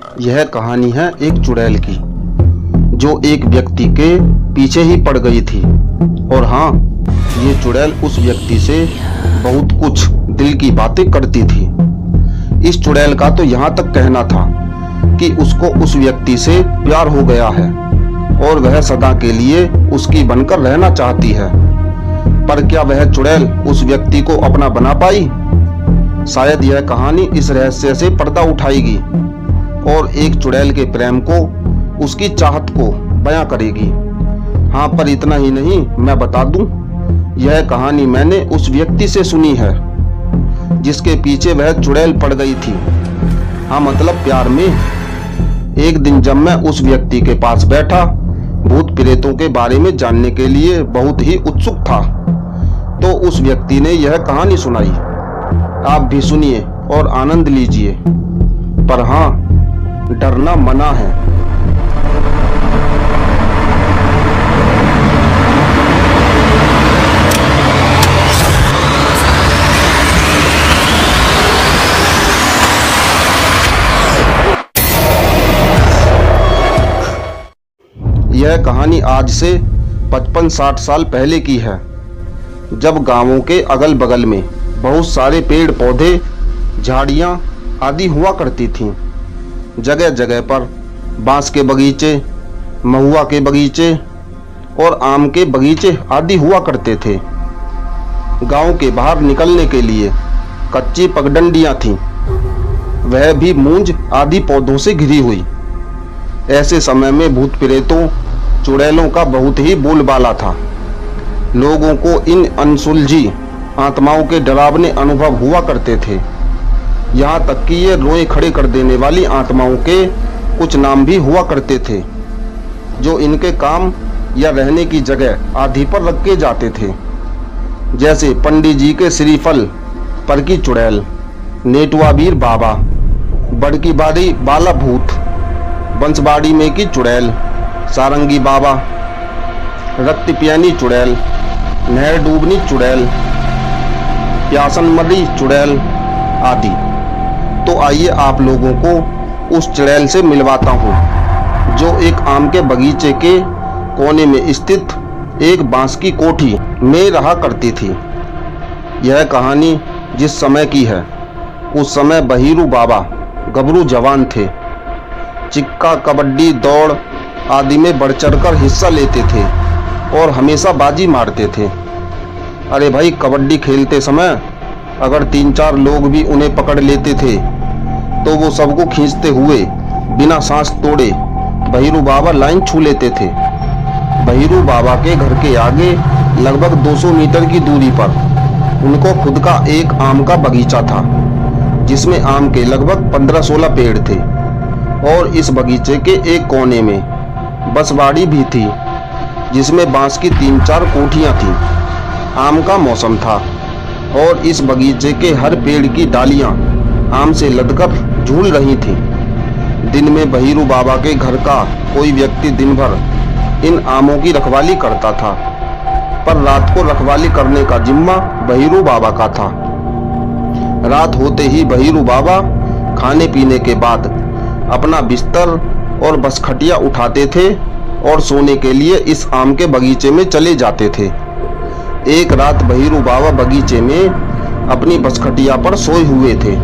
यह कहानी है एक चुड़ैल की, जो एक व्यक्ति के पीछे ही पड़ गई थी। और हाँ, ये चुड़ैल उस व्यक्ति से बहुत कुछ दिल की बातें करती थी। इस चुड़ैल का तो यहाँ तक कहना था कि उसको उस व्यक्ति से प्यार हो गया है और वह सदा के लिए उसकी बनकर रहना चाहती है। पर क्या वह चुड़ैल उस व्यक्ति को अपना बना पाई? शायद यह कहानी इस रहस्य से पर्दा उठाएगी और एक चुड़ैल के प्रेम को, उसकी चाहत को बयां करेगी। हाँ, पर इतना ही नहीं, मैं बता दूं, यह कहानी मैंने उस व्यक्ति से सुनी है जिसके पीछे वह चुड़ैल पड़ गई थी। हाँ, मतलब प्यार में। एक दिन जब मैं उस व्यक्ति के पास बैठा, भूत प्रेतों के बारे में जानने के लिए बहुत ही उत्सुक था, तो उस व्यक्ति ने यह कहानी सुनाई। आप भी सुनिए और आनंद लीजिए। पर हाँ, डरना मना है। यह कहानी आज से 55-60 साल पहले की है, जब गांवों के अगल बगल में बहुत सारे पेड़ पौधे, झाड़ियां आदि हुआ करती थीं। जगह जगह पर बांस के बगीचे, महुआ के बगीचे और आम के बगीचे आदि हुआ करते थे। गांव के बाहर निकलने के लिए कच्ची पगडंडियां थीं, वह भी मूंज आदि पौधों से घिरी हुई। ऐसे समय में भूत प्रेतों, चुड़ैलों का बहुत ही बोलबाला था। लोगों को इन अनसुलझी आत्माओं के डरावने अनुभव हुआ करते थे। यहाँ तक कि ये रोए खड़े कर देने वाली आत्माओं के कुछ नाम भी हुआ करते थे, जो इनके काम या रहने की जगह आदि पर रखे जाते थे। जैसे पंडित जी के श्रीफल पर की चुड़ैल, नेटवाबीर बाबा, बड़की बाड़ी बाला भूत, बंसबाड़ी में की चुड़ैल, सारंगी बाबा, रक्त पियानी चुड़ैल, नहर डूबनी चुड़ैल, प्यासन मरी चुड़ैल आदि। तो आइए आप लोगों को उस चुड़ैल से मिलवाता हूँ, जो एक आम के बगीचे के कोने में स्थित एक बांस की कोठी में रहा करती थी। यह कहानी जिस समय की है, उस समय बहिरू बाबा गबरू जवान थे। चिक्का, कबड्डी, दौड़ आदि में बढ़ चढ़कर हिस्सा लेते थे और हमेशा बाजी मारते थे। अरे भाई, कबड्डी खेलते समय अगर 3-4 लोग भी उन्हें पकड़ लेते थे तो वो सबको खींचते हुए बिना सांस तोड़े बहिरू बाबा लाइन छू लेते थे। बहिरू बाबा के घर के आगे लगभग 200 मीटर की दूरी पर उनको खुद का एक आम का बगीचा था, जिसमें आम के लगभग 15-16 पेड़ थे। और इस बगीचे के एक कोने में बसवाड़ी भी थी, जिसमें बांस की 3-4 कोठियां थीं। आम का मौसम था और इस बगीचे के हर पेड़ की डालियां आम से लदकर झूल रही थीं। दिन में बहिरू बाबा के घर का कोई व्यक्ति दिन भर इन आमों की रखवाली करता था, पर रात को रखवाली करने का जिम्मा बहिरू बाबा का था। रात होते ही बहिरू बाबा खाने पीने के बाद अपना बिस्तर और बसखटिया उठाते थे और सोने के लिए इस आम के बगीचे में चले जाते थे। एक रात बहिरू बाबा बगीचे में अपनी बसखटिया पर सोए हुए थे,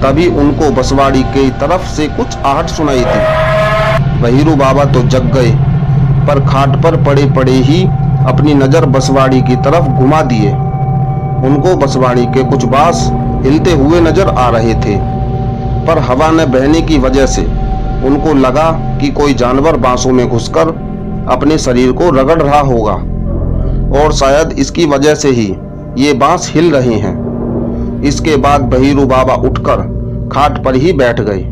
तभी उनको बसवाड़ी की तरफ से कुछ आहट सुनाई थी। बहिरू बाबा तो जग गए, पर खाट पर पड़े पड़े ही अपनी नजर बसवाड़ी की तरफ घुमा दिए। उनको बसवाड़ी के कुछ बांस हिलते हुए नजर आ रहे थे, पर हवा न बहने की वजह से उनको लगा कि कोई जानवर बांसों में घुसकर अपने शरीर को रगड़ रहा होगा और शायद इसकी वजह से ही ये बांस हिल रहे हैं। इसके बाद बहिरू बाबा उठकर खाट पर ही बैठ गए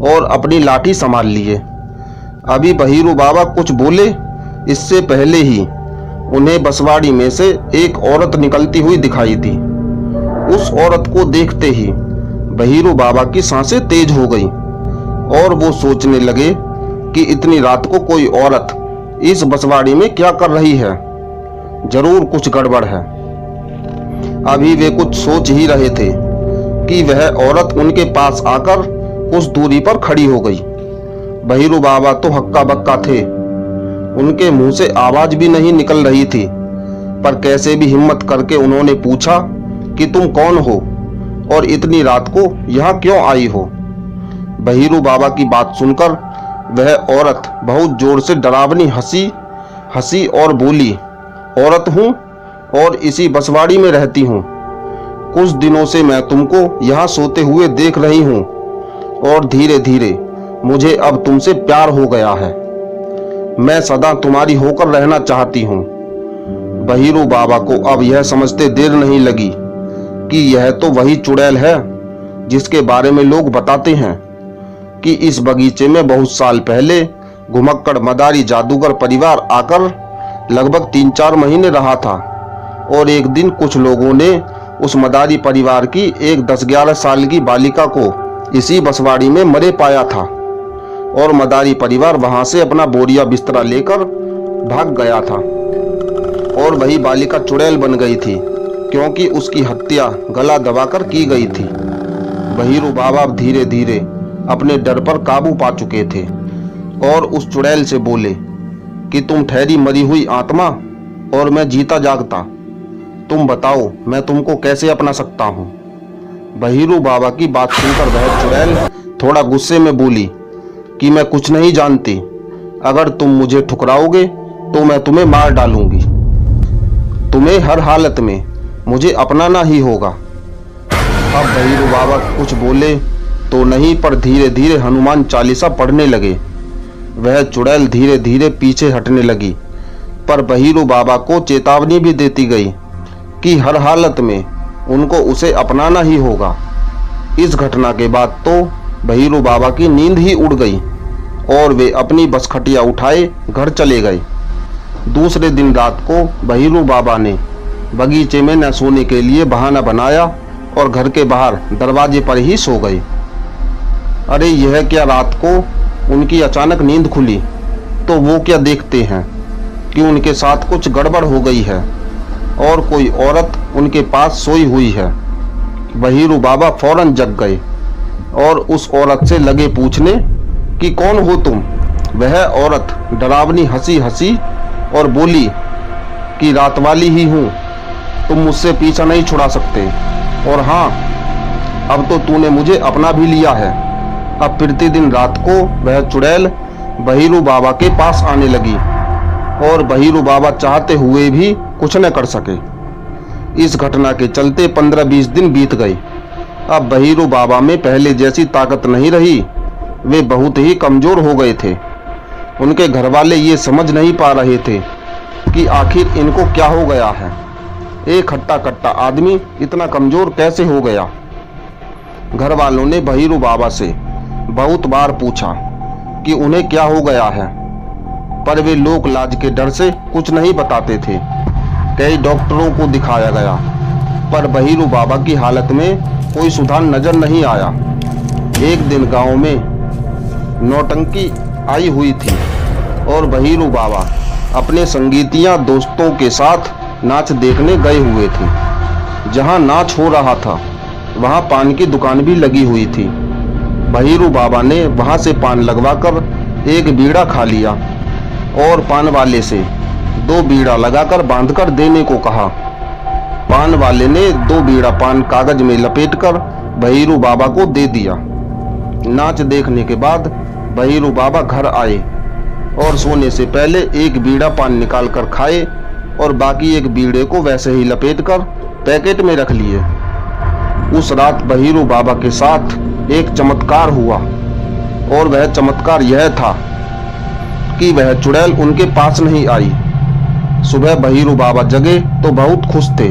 और अपनी लाठी संभाल लिए। अभी बहिरू बाबा कुछ बोले, इससे पहले ही उन्हें बसवाड़ी में से एक औरत निकलती हुई दिखाई दी। उस औरत को देखते ही बहिरू बाबा की सांसें तेज हो गई और वो सोचने लगे कि इतनी रात को कोई औरत इस बसवाड़ी में क्या कर रही है, जरूर कुछ गड़बड़ है। अभी वे कुछ सोच ही रहे थे कि वह औरत उनके पास आकर कुछ दूरी पर खड़ी हो गई। बहिरू बाबा तो हक्का बक्का थे, उनके मुंह से आवाज भी नहीं निकल रही थी, पर कैसे भी हिम्मत करके उन्होंने पूछा कि तुम कौन हो और इतनी रात को यहाँ क्यों आई हो। बहिरू बाबा की बात सुनकर वह औरत बहुत जोर से डरावनी हंसी और बोली, औरत हूँ और इसी बसवाड़ी में रहती हूँ। कुछ दिनों से मैं तुमको यहाँ सोते हुए देख रही हूँ और धीरे धीरे मुझे अब तुमसे प्यार हो गया है। मैं सदा तुम्हारी होकर रहना चाहती हूँ। बहिरू बाबा को अब यह समझते देर नहीं लगी कि यह तो वही चुड़ैल है जिसके बारे में लोग बताते हैं कि इस बगीचे में बहुत साल पहले घुमक्कड़ मदारी जादूगर परिवार आकर लगभग 3-4 महीने रहा था और एक दिन कुछ लोगों ने उस मदारी परिवार की एक 10-11 साल की बालिका को इसी बसवाड़ी में मरे पाया था और मदारी परिवार वहां से अपना बोरिया बिस्तरा लेकर भाग गया था और वही बालिका चुड़ैल बन गई थी क्योंकि उसकी हत्या गला दबाकर की गई थी। बहिरू बाबा धीरे धीरे अपने डर पर काबू पा चुके थे और उस चुड़ैल से बोले कि तुम ठहरी मरी हुई आत्मा और मैं जीता जागता, तुम बताओ मैं तुमको कैसे अपना सकता हूँ। बहिरू बाबा की बात सुनकर वह चुड़ैल थोड़ा गुस्से में बोली कि मैं कुछ नहीं जानती, अगर तुम मुझे ठुकराओगे तो मैं तुम्हें मार डालूंगी। तुम्हें हर हालत में मुझे अपनाना ही होगा। अब बहिरू बाबा कुछ बोले तो नहीं, पर धीरे धीरे हनुमान चालीसा पढ़ने लगे। वह चुड़ैल धीरे धीरे पीछे हटने लगी, पर बहिरू बाबा को चेतावनी भी देती गई कि हर हालत में उनको उसे अपनाना ही होगा। इस घटना के बाद तो बहिरू बाबा की नींद ही उड़ गई और वे अपनी बसखटिया उठाए घर चले गए। दूसरे दिन रात को बहिरू बाबा ने बगीचे में न सोने के लिए बहाना बनाया और घर के बाहर दरवाजे पर ही सो गए। अरे यह क्या, रात को उनकी अचानक नींद खुली तो वो क्या देखते हैं कि उनके साथ कुछ गड़बड़ हो गई है और कोई औरत उनके पास सोई हुई है। बहिरू बाबा फौरन जग गए और उस औरत से लगे पूछने कि कौन हो तुम। वह औरत डरावनी हंसी और बोली कि रात वाली ही हूँ, तुम मुझसे पीछा नहीं छुड़ा सकते, और हाँ अब तो तूने मुझे अपना भी लिया है। अब प्रतिदिन रात को वह चुड़ैल बहिरू बाबा के पास आने लगी और बहिरू बाबा चाहते हुए भी कुछ न कर सके। इस घटना के चलते 15-20 दिन बीत गए। अब बहिरू बाबा में पहले जैसी ताकत नहीं रही, वे बहुत ही कमजोर हो गए थे। उनके घरवाले ये समझ नहीं पा रहे थे कि आखिर इनको क्या हो गया है। एक हट्टा कट्टा आदमी इतना कमजोर कैसे हो गया। घर वालों ने बहिरू बाबा से बहुत बार पूछा कि उन्हें क्या हो गया है, पर वे लोक लाज के डर से कुछ नहीं बताते थे। कई डॉक्टरों को दिखाया गया, पर बहिरू बाबा की हालत में कोई सुधार नजर नहीं आया। एक दिन गांव में नौटंकी आई हुई थी और बहिरू बाबा अपने संगीतिया दोस्तों के साथ नाच देखने गए हुए थे। जहां नाच हो रहा था वहां पान की दुकान भी लगी हुई थी। बहिरू बाबा ने वहां से पान लगवाकर एक बीड़ा खा लिया और पान वाले से 2 बीड़ा लगाकर बांधकर देने को कहा। पान वाले ने 2 बीड़ा पान कागज में लपेटकर बहिरू बाबा को दे दिया। नाच देखने के बाद बहिरू बाबा घर आए और सोने से पहले एक बीड़ा पान निकाल कर खाए और बाकी एक बीड़े को वैसे ही लपेटकर पैकेट में रख लिए। उस रात बहिरू बाबा के साथ एक चमत्कार हुआ और वह चमत्कार यह था कि वह चुड़ैल उनके पास नहीं आई। सुबह बहिरू बाबा जगे तो बहुत खुश थे।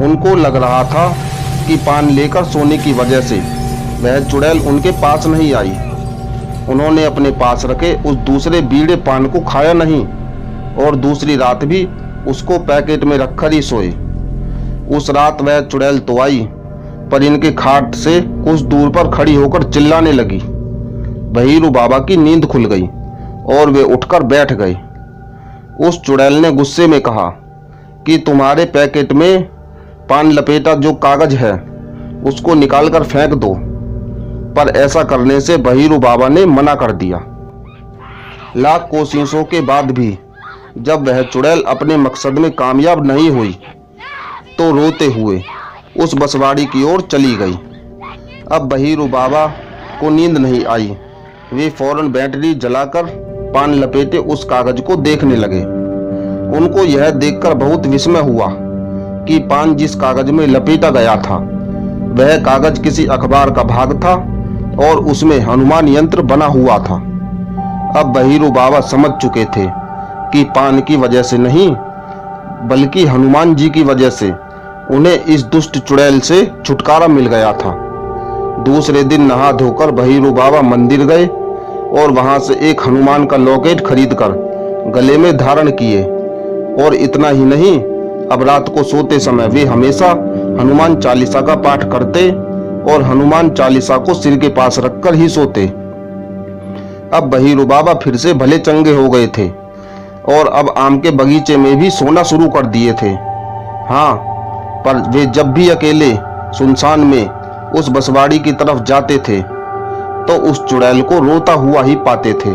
उनको लग रहा था कि पान लेकर सोने की वजह से वह चुड़ैल उनके पास नहीं आई। उन्होंने अपने पास रखे उस दूसरे बीड़े पान को खाया नहीं और दूसरी रात भी उसको पैकेट में रखकर ही सोए। उस रात वह चुड़ैल तो आई, पर इनके खाट से कुछ दूर पर खड़ी होकर चिल्लाने लगी। बहिरू बाबा की नींद खुल गई और वे उठकर बैठ गए। उस चुड़ैल ने गुस्से में कहा कि तुम्हारे पैकेट में पान लपेटा जो कागज है उसको निकालकर फेंक दो। पर ऐसा करने से बहिरू बाबा ने मना कर दिया। लाख कोशिशों के बाद भी जब वह चुड़ैल अपने मकसद में कामयाब नहीं हुई तो रोते हुए उस बसवाड़ी की ओर चली गई। अब बहिरू बाबा को नींद नहीं आई। वे फौरन बैटरी जलाकर पान लपेटे उस कागज को देखने लगे। उनको यह देखकर बहुत विस्मय हुआ कि पान जिस कागज में लपेटा गया था वह कागज किसी अखबार का भाग था और उसमें हनुमान यंत्र बना हुआ था। अब बहिरू बाबा समझ चुके थे कि पान की वजह से नहीं बल्कि हनुमान जी की वजह से उन्हें इस दुष्ट चुड़ैल से छुटकारा मिल गया था। दूसरे दिन नहा धोकर बहिरू बाबा मंदिर गए और वहां से एक हनुमान का लॉकेट खरीदकर गले में धारण किए। और इतना ही नहीं, अब रात को सोते समय वे हमेशा हनुमान चालीसा का पाठ करते और हनुमान चालीसा को सिर के पास रखकर ही सोते। अब बहिरू बाबा फिर से भले चंगे हो गए थे और अब आम के बगीचे में भी सोना शुरू कर दिए थे। हाँ, पर वे जब भी अकेले सुनसान में उस बसवाड़ी की तरफ जाते थे तो उस चुड़ैल को रोता हुआ ही पाते थे।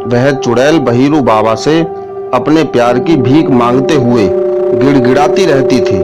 वह चुड़ैल बहिरू बाबा से अपने प्यार की भीख मांगते हुए गिड़गिड़ाती रहती थी।